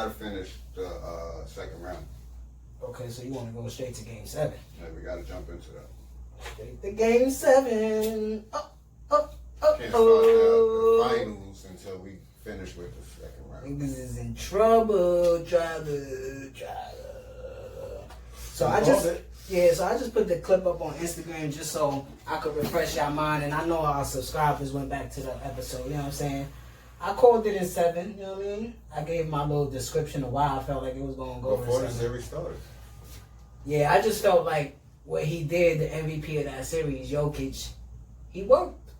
gotta finish the second round. Okay, so you want to go straight to Game 7? Yeah, we gotta jump into that. Straight to Game 7. Can't start the finals until we finish with the second round. Niggas is in trouble. So I just put the clip up on Instagram just so I could refresh y'all mind, and I know our subscribers went back to the episode. You know what I'm saying? I called it in 7. You know what I mean? I gave my little description of why I felt like it was gonna go before in 7. the series started. Yeah, I just felt like what he did, the MVP of that series, Jokic, he worked.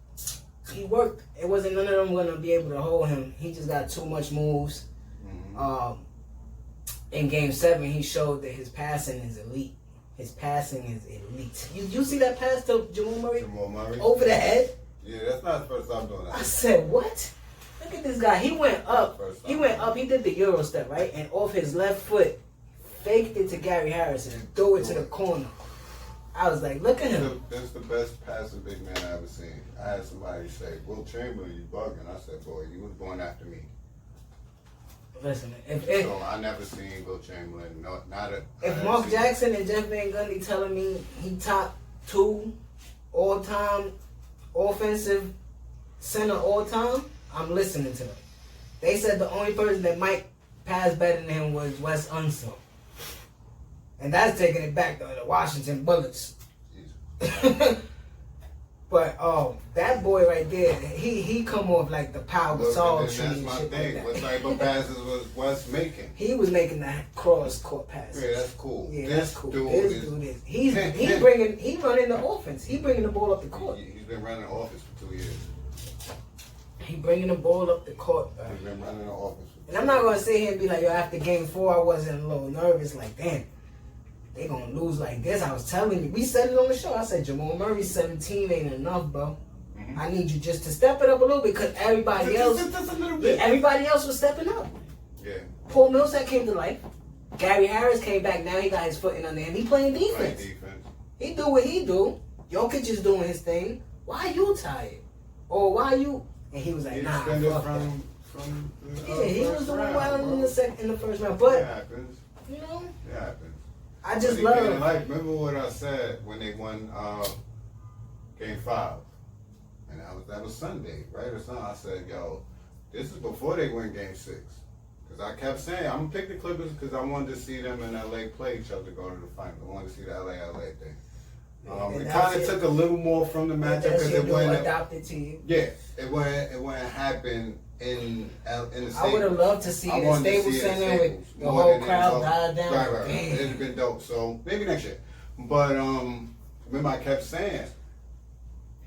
He worked. It wasn't none of them going to be able to hold him. He just got too much moves. Mm-hmm. In Game 7, he showed that his passing is elite. His passing is elite. You see that pass to Jamal Murray? Over the head? Yeah, that's not the first time doing that. I said, what? Look at this guy. He went up. He did the Euro step, right? And off his left foot, faked it to Gary Harrison and threw it to the corner. I was like, look at him. That's the best passing big man I ever seen. I had somebody say, Will Chamberlain, you bugging. I said, boy, you was born after me. Listen, so I never seen Will Chamberlain. If Mark Jackson and Jeff Van Gundy telling me he top 2 all-time offensive center all-time, I'm listening to them. They said the only person that might pass better than him was Wes Unseld. And that's taking it back to the Washington Bullets. But that boy right there, he come off like the Pau Gasol tree and my shit thing. like that. What type of passes was Wes making? He was making that cross court passes. Yeah, that's cool. Yeah, this that's cool. Dude this dude is he running the offense. He bringing the ball up the court. He's been running the offense for 2 years. He bringing the ball up the court. He's been running the offense. And I'm not gonna sit here and be like, yo, after Game 4, I wasn't a little nervous. Like, damn. They gonna lose like this. I was telling you. We said it on the show. I said Jamal Murray 17 ain't enough, bro. Mm-hmm. I need you just to step it up a little bit because everybody else, just a little bit. Everybody else was stepping up. Yeah. Paul Millsap came to life. Gary Harris came back. Now he got his foot in under him. He playing defense. He do what he do. Jokic is doing his thing. Why you tired? Or why you? And he was like, nah. Fuck he was doing well in the first round. But it happens. You know, it happens. I just love it. Like, remember what I said when they won Game 5? And that was Sunday, right? Or something. I said, yo, this is before they win Game 6. Because I kept saying, I'm going to pick the Clippers because I wanted to see them in L.A. play each other to go to the final. I wanted to see the L.A. thing. It kind of took a little more from the matchup because it went adopted to you. Yeah, it wouldn't happen in the Staples. I would have loved to see the Staples Center with the whole crowd died down. Right. It'd have been dope. So maybe next year. But remember I kept saying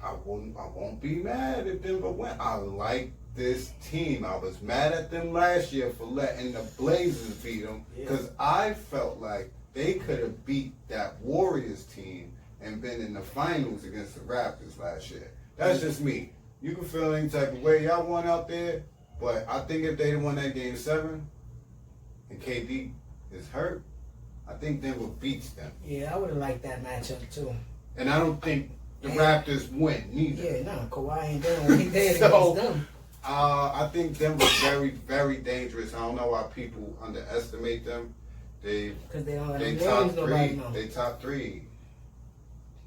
I won't be mad if Denver win. I like this team. I was mad at them last year for letting the Blazers beat them because I felt like they could have beat that Warriors team and been in the finals against the Raptors last year. That's just me. You can feel any type of way y'all won out there, but I think if they won that Game 7 and KD is hurt, I think Denver beats them. Yeah, I would have liked that matchup too. And I don't think the Raptors win neither. Yeah, no, Kawhi ain't doing what he did against them. I think Denver's very, very dangerous. I don't know why people underestimate them. Because they don't have they top 3. They top 3.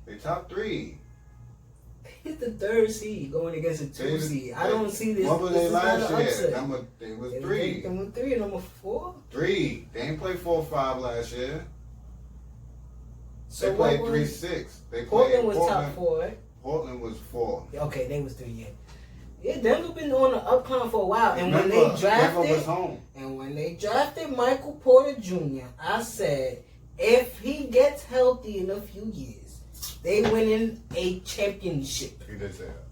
They top 3. He's the 3rd seed going against a 2 seed. I don't see this. What were they last year? They was 3. Number 3 and number 4? 3. They didn't play 4-5 last year. So they played 3-6. Portland was top 4, right? Portland was 4. Okay, they was 3, yeah. Yeah, Denver been on the up climb for a while. And when they drafted Michael Porter Jr., I said, if he gets healthy in a few years, they winning a championship. He did say that.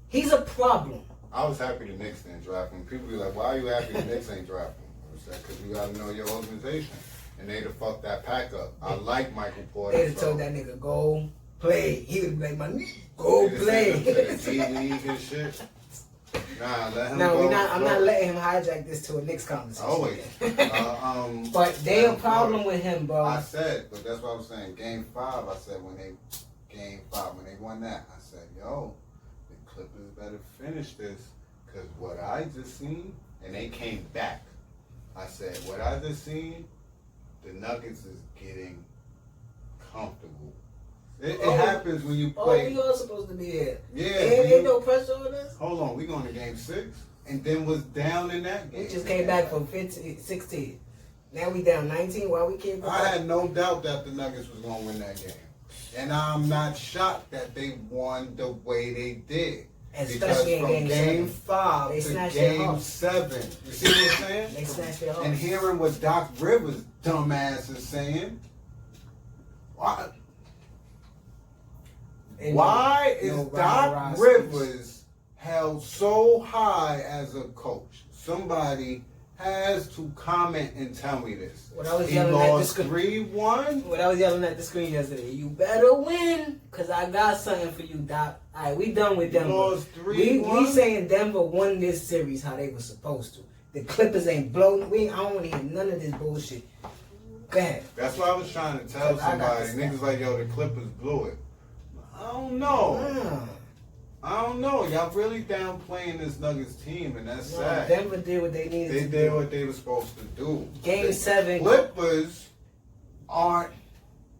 He's a problem. I was happy the Knicks didn't draft him. People be like, why are you happy the Knicks ain't draft him? I said, because you got to know your organization. And they'd have fucked that pack up. I like Michael Porter. They'd have told that nigga, go play. He would be like, my knee, go play. D-League and shit. Nah, let him go. I'm not letting him hijack this to a Knicks conversation. Always. But they a problem with him, bro. I said, but that's what I was saying. Game 5, I said when they won that, I said, yo, the Clippers better finish this because what I just seen, and they came back. I said, what I just seen, the Nuggets is getting comfortable. It happens when you play. Oh, we all supposed to be here. Yeah. Ain't no pressure on us. Hold on, we going to game 6, and then was down in that game. We just came back from 16. Now we down 19. Why we can't? I had no doubt that the Nuggets was going to win that game, and I'm not shocked that they won the way they did. Especially because from game 5 to game 7, you see what I'm saying? They snatched their And hearing what Doc Rivers' dumbass is saying, why is Doc Rivers held so high as a coach? Somebody has to comment and tell me this. When I was he yelling lost at the screen, 3-1. When I was yelling at the screen yesterday, you better win, cause I got something for you, Doc. All right, we done with Denver. Lost 3-1. We saying Denver won this series how they were supposed to. The Clippers ain't blown. I don't want to hear none of this bullshit. Go ahead. That's what I was trying to tell somebody. Niggas like, yo, the Clippers blew it. I don't know. I don't know. Y'all really downplaying this Nuggets team, and that's sad. Denver did what they needed to do. They did what they were supposed to do. Game 7. Clippers aren't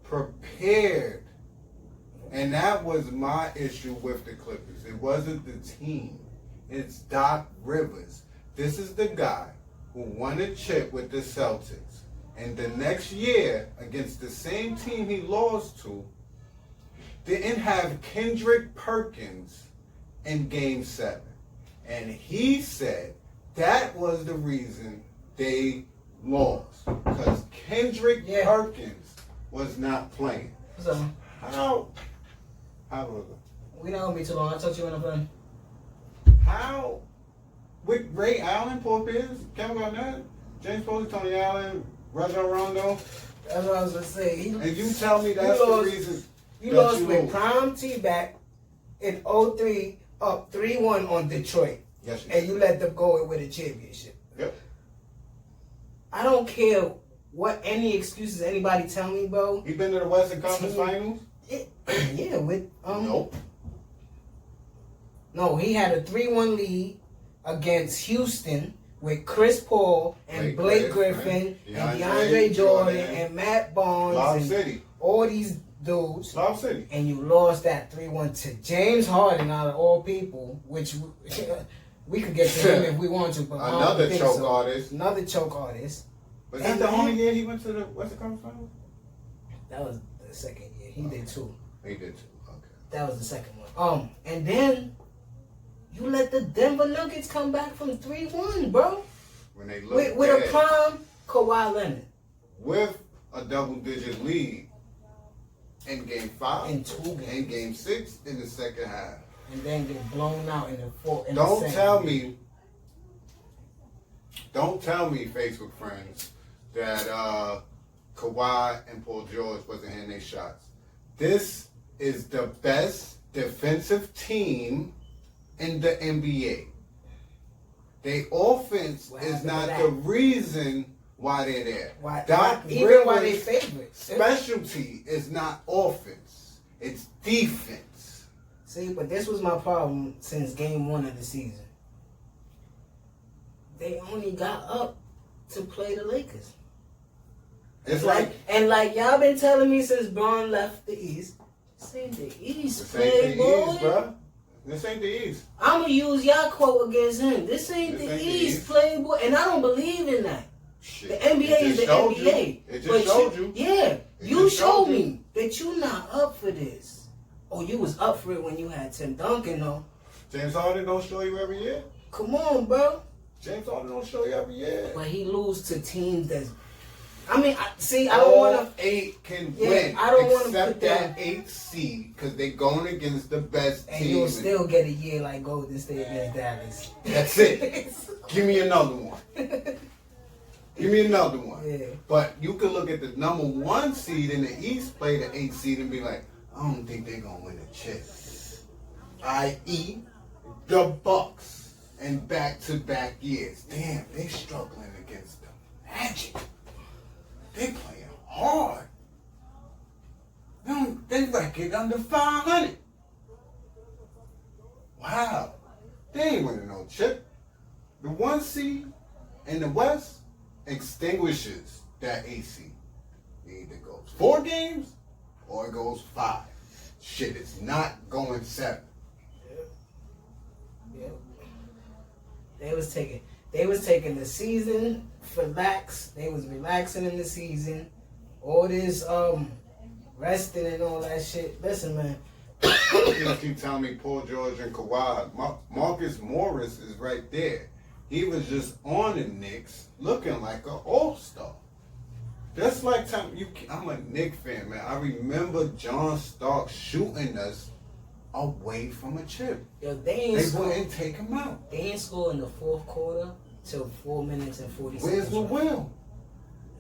prepared. And that was my issue with the Clippers. It wasn't the team. It's Doc Rivers. This is the guy who won a chip with the Celtics. And the next year, against the same team he lost to, didn't have Kendrick Perkins in game 7. And he said that was the reason they lost. Because Kendrick Perkins was not playing. So, How was it? We not gonna be too long. I'll talk to you when I'm done. How? With Ray Allen, Paul Pierce, Kevin Garnett, James Posey, Tony Allen, Rajon Rondo. That's what I was gonna say. And you tell me that's the reason. You lost with prime T-back in 03, up 3-1 on Detroit. Yes, and you let them go with a championship. Yep. I don't care what any excuses anybody tell me, bro. He been to the Western Conference Finals? Yeah, with Nope. No, he had a 3-1 lead against Houston with Chris Paul and Blake Griffin and DeAndre Jordan and Matt Barnes and City. All these dudes. Lob City. And you lost that 3-1 to James Harden out of all people, which we could get to him if we want to. But another choke artist. Another choke artist. Was that the only year he went to the Western Conference Finals? That was the second year. He did 2. He did 2. Okay. That was the second one. And then you let the Denver Nuggets come back from 3-1, bro. When they looked with a prime Kawhi Leonard. With a double-digit lead in Game 5. In 2 games. In Game 6 in the second half. And then get blown out in the fourth. Don't tell me, Facebook friends, that Kawhi and Paul George wasn't hitting their shots. This is the best defensive team in the NBA. Their offense is not the reason why they're there. Why they favorites. Specialty is not offense. It's defense. See, but this was my problem since game 1 of the season. They only got up to play the Lakers. It's like y'all been telling me since Braun left the East. This ain't the East, playboy. This ain't the East. I'ma use y'all quote against him. This ain't the East, playboy, and I don't believe in that. Shit. The NBA is the NBA. It just showed you. Yeah, you showed me that you not up for this. Oh, you was up for it when you had Tim Duncan, though. James Harden don't show you every year. Come on, bro. James Harden don't show you every year. But he lose to teams that's. I mean, I don't want to. 8 can win. I don't want to except put that 8th seed because they're going against the best team. And you'll still get a year like Golden State against Dallas. That's it. Give me another one. Give me another one. Yeah. But you could look at the number 1 seed in the East, play the 8th seed, and be like, I don't think they're gonna win a chip. I.e., the Bucks in back-to-back years. Damn, they struggling against the Magic. They playing hard. They record under 500. Wow. They ain't winning no chip. The 1 seed in the West extinguishes that AC. It either goes 4 games or it goes 5. Shit, it's not going 7. Yeah. They was taking the season for lax. They was relaxing in the season. All this resting and all that shit. Listen, man. You keep telling me Paul George and Kawhi. Marcus Morris is right there. He was just on the Knicks looking like an all-star. That's like time I'm a Knicks fan, man. I remember John Starks shooting us away from a chip. Yo, they wouldn't take him out. They ain't scored in the fourth quarter till 4 minutes and 40 seconds. Where's Lou Will?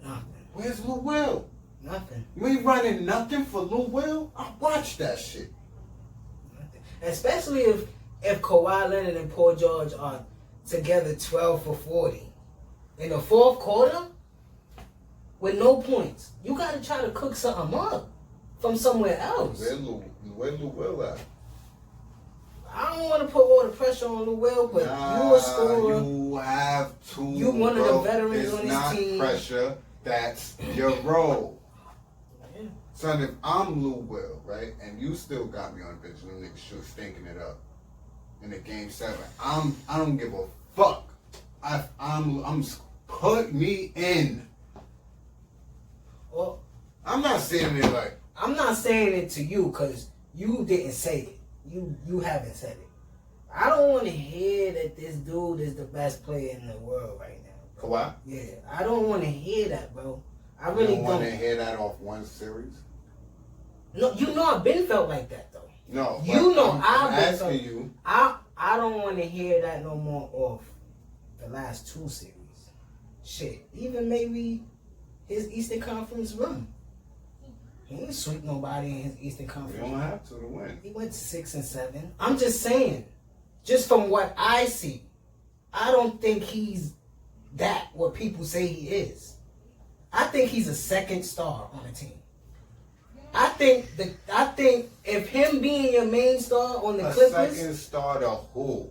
Nothing. Where's Lou Will? Nothing. You ain't running nothing for Lou Will? I watched that shit. Nothing. Especially if Kawhi Leonard and Paul George are together 12 for 40 in the fourth quarter with no points. You got to try to cook something up from somewhere else. Where Lou Will at? I don't want to put all the pressure on Lou Will, but you a scorer. You have to. You one of the veterans it's on this not team. Pressure. That's your role. Yeah. Son, if I'm Lou Will, right, and you still got me on the bench, and them niggas shoot stinking it up in the game 7, I don't give a fuck. I'm put me in. Well, I'm not saying it like. I'm not saying it to you because you didn't say it. You haven't said it. I don't want to hear that this dude is the best player in the world right now. Kawhi? Yeah, I don't want to hear that, bro. I really don't. Want to hear that off one series? No, you know I've been felt like that though. No, you know I'm asking you. I don't want to hear that no more off the last 2 series. Shit, even maybe his Eastern Conference run. He didn't sweep nobody in his Eastern Conference. You don't have to win. He went 6 and 7. I'm just saying, just from what I see, I don't think he's that what people say he is. I think he's a second star on the team. I think if him being your main star on the Clippers, second star to who?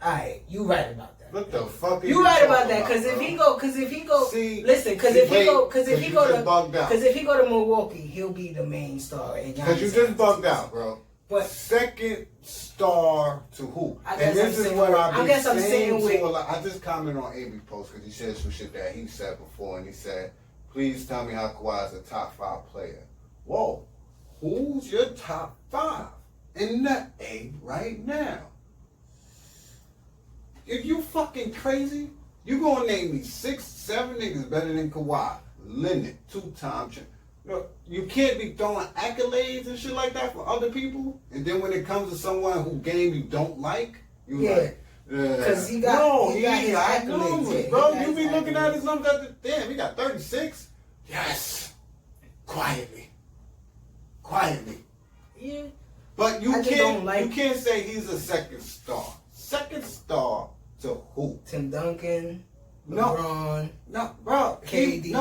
Alright, you right about that. What the fuck? You right about that? Because if he go, listen. Because if he go to Milwaukee, he'll be the main star. Because you just bugged out, bro. But second star to who? I guess I'm saying I just commented on AB post because he said some shit that he said before, and he said, "Please tell me how Kawhi is a top 5 player." Whoa, who's your top 5 in the A right now? If you fucking crazy, you gonna name me 6, 7 niggas better than Kawhi Leonard, 2-time champ. You can't be throwing accolades and shit like that for other people, and then when it comes to someone who game you don't like, you like, because he got his accolades, bro. You be looking at his numbers. Damn, he got 36. Yes, quietly. Yeah, but you can't say he's a second star. Second star to who? Tim Duncan, LeBron. No, bro. KD.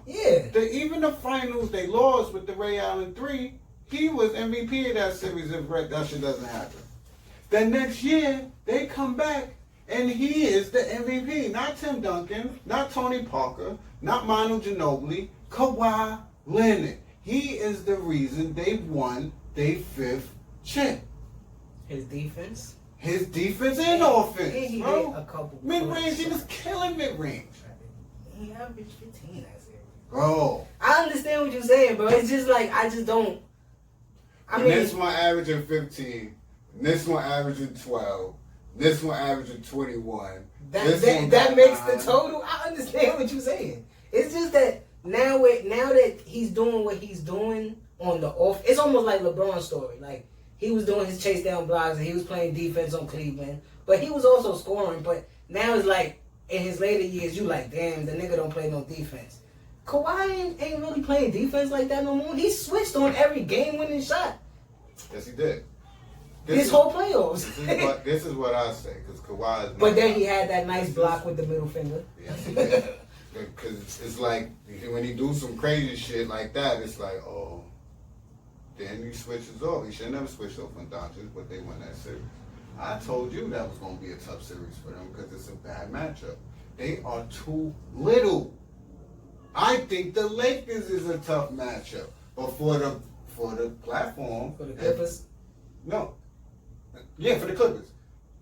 Yeah. Even the finals they lost with the Ray Allen 3, he was MVP of that series if that shit doesn't happen. The next year, they come back and he is the MVP. Not Tim Duncan, not Tony Parker, not Manu Ginobili, Kawhi Leonard. He is the reason they won their 5th chip. His defense? His defense and offense, he bro. A couple mid-range, he was killing mid-range. He averaged 15 that series. Bro. I understand what you're saying, bro. It's just like, I just don't. This one averaging 15. This one averaging 12. This one averaging 21. That makes the total. I understand what you're saying. It's just that now that he's doing what he's doing on the off, it's almost like LeBron's story. Like, he was doing his chase down blocks and he was playing defense on Cleveland. But he was also scoring. But now it's like, in his later years, you like, damn, the nigga don't play no defense. Kawhi ain't really playing defense like that no more. He switched on every game-winning shot. Yes, he did. His whole playoffs. This is what I say, because Kawhi is... But then he had that nice block with the middle finger. Yes, he did. Because it's like, when he do some crazy shit like that, it's like, oh... Then he switches off. He should never switch off on Doncic, but they won that series. I told you that was going to be a tough series for them because it's a bad matchup. they are too little. I think the Lakers is a tough matchup, but for the platform, For the Clippers? No. Yeah, for the Clippers.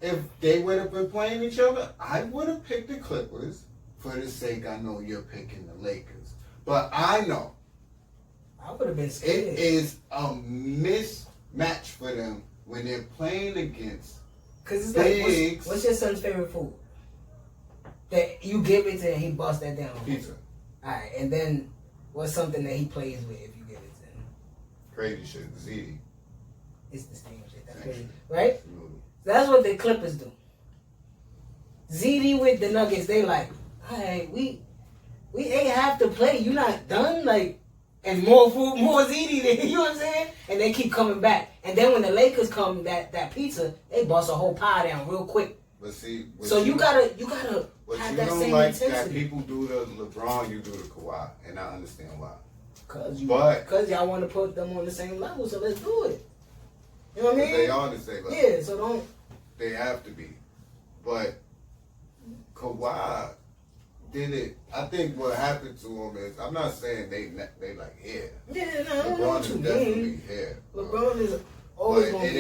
If they would have been playing each other, I would have picked the Clippers for the sake I know you're picking the Lakers. But I know I would have been scared. it is a mismatch for them when they're playing against Because it's bigs. like, what's your son's favorite food? That you give it to him, he busts that down. Pizza. Alright, and then what's something that he plays with if you give it to him? Crazy shit. ZD. It's the same shit. That's Same crazy. shit. Right? Absolutely. That's what the Clippers do. ZD with the Nuggets, they like, alright, we ain't have to play. You not done? Like, and more food, more ZD than, you know what I'm saying? And they keep coming back. And then when the Lakers come, that pizza, they bust a whole pie down real quick. But see, So you gotta what have you that don't same like that intensity. people do to LeBron, you do to Kawhi, and I understand why. Cause y'all want to put them on the same level, so let's do it. You know what I mean? They are the same level. Yeah, so don't. They have to be. But Kawhi did it. I think what happened to him is, I'm not saying they like here. Yeah, no, I don't know LeBron what is you definitely mean. here. LeBron is always But gonna it be.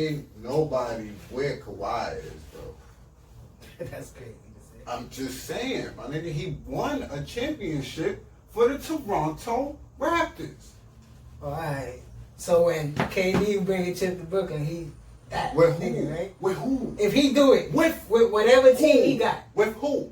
ain't nobody where Kawhi is, bro. That's crazy to say. I'm just saying, my nigga, he won a championship for the Toronto Raptors. All right. So when KD bring a chip to Brooklyn, he that With who? nigga, right? With who? If he do it with whatever team he got, With who?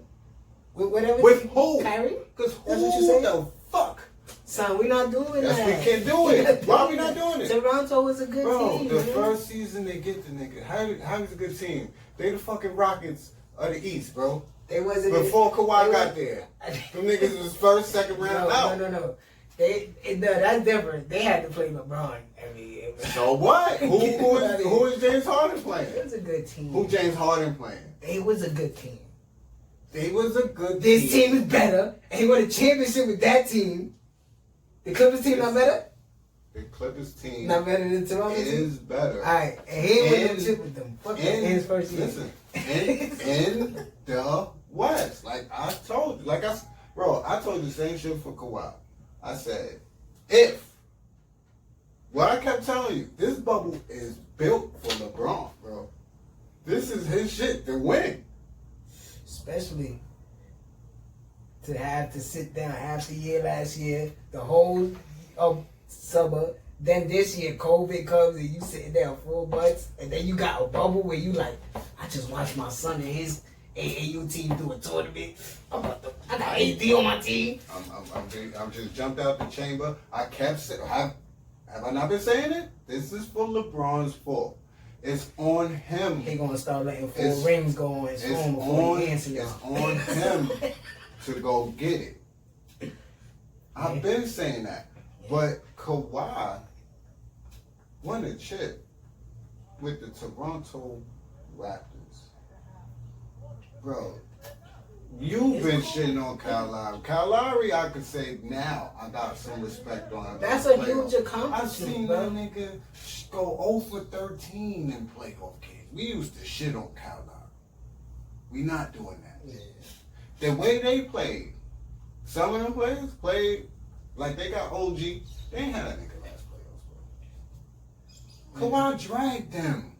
with whatever With team, who? Kyrie. Because That's what you who say? the fuck? Son, we not doing Yes, that. we can do it. Why we not doing it? Toronto was a good Bro, team. the man. first season they get the nigga. How is a good team? They the fucking Rockets of the East, bro. They wasn't Before Kawhi they got was- there. Them niggas was first, second round out. No. That's different. They had to play LeBron every year. Man. So what? Who is James Harden It playing? was a good team. Who James Harden playing? It was a good team. They was a good This team is better, and he won a championship with that team. The Clippers team not better? The Clippers team Not better than Toronto team? is better. Alright, and he ain't win no chip with them. Fuck that in his first year. Listen, in the West, like I told you, I told you the same shit for Kawhi. I said, what I kept telling you, this bubble is built for LeBron, bro. This is his shit to win. Especially to have to sit down half the year last year, the whole summer. Then this year, COVID comes and you sitting there full butts, and then you got a bubble where you like, I just watched my son and his AAU team do a tournament. I got AD on my team. I'm just jumped out the chamber. I kept saying, have I not been saying it? This is for LeBron's fault. It's on him. He gonna start letting four rings go on his phone before he answer y'all. It's on him to go get it. I've been saying that. But Kawhi won a chip with the Toronto Raptors. Bro, you've been shitting on Kyle Lowry. Kyle Lowry, I could say now, I got some respect on him. That's a huge accomplishment, I've seen bro. that nigga go 0 for 13 in playoff games. We used to shit on Kyle Lowry. We not doing that. Yeah. The way they played, some of them players played like they got OG. They ain't had that nigga last playoffs, bro. Kawhi dragged them.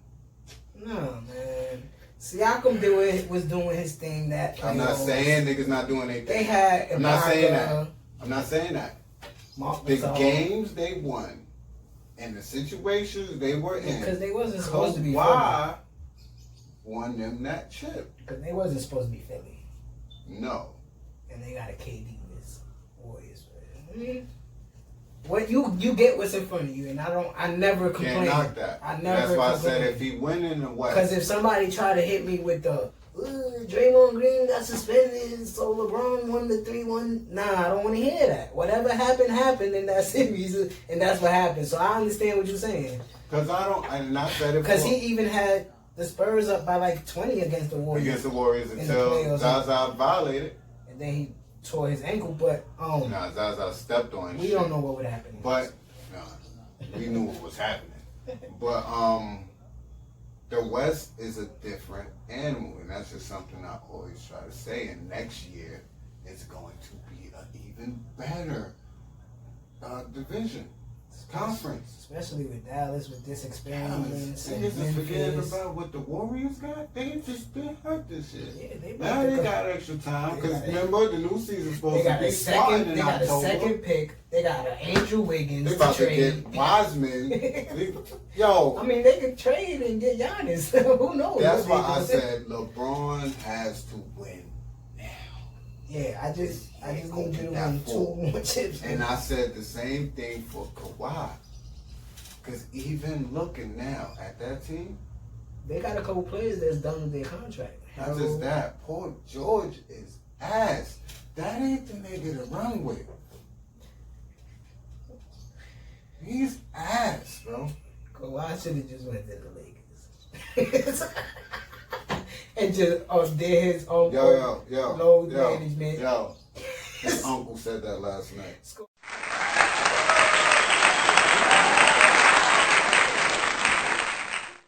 No, man. Siakam was doing his thing that I'm not saying niggas not doing anything. they had. I'm not saying that. I'm not saying that. Mark The Gasol. games they won and the situations they were in, Because they wasn't supposed to be Philly. Kawhi won them that chip. Because they wasn't supposed to be Philly. No. And they got a KD with Warriors. What you get what's in front of you, and I never complain. Can't knock that. I never. That's why complain. I said if he win in the West. Because if somebody try to hit me with the Draymond Green got suspended, so LeBron won the 3-1. Nah, I don't want to hear that. Whatever happened in that series, and that's what happened. So I understand what you're saying. Because I'm not said it Because before. he even had the Spurs up by like 20 against the Warriors. Against the Warriors in the until playoffs. Zaza violated. And then he tore his ankle, but Nah, Zaza stepped on we shit. don't know what would happen. But we knew what was happening. But the West is a different animal, and that's just something I always try to say. And next year, it's going to be an even better division. Conference. Especially with Dallas, with this experience. They just forgetting about what the Warriors got. They just been hurt this year. Yeah, now they got extra time because remember the new season's supposed to be starting in They got October. a second pick. They got an Andrew Wiggins. They about to trade. get Wiseman. Yo, I mean, they could trade and get Giannis. Who knows? That's why I said LeBron has to win now. Yeah, I just need you to win 2 more chips. And I said the same thing for Kawhi. Because even looking now at that team, they got a couple players that's done with their contract. not just that, Paul George is ass. That ain't the nigga to run with. He's ass, bro. Kawhi should have just went to the Lakers. And just did his own load management. His uncle said that last night.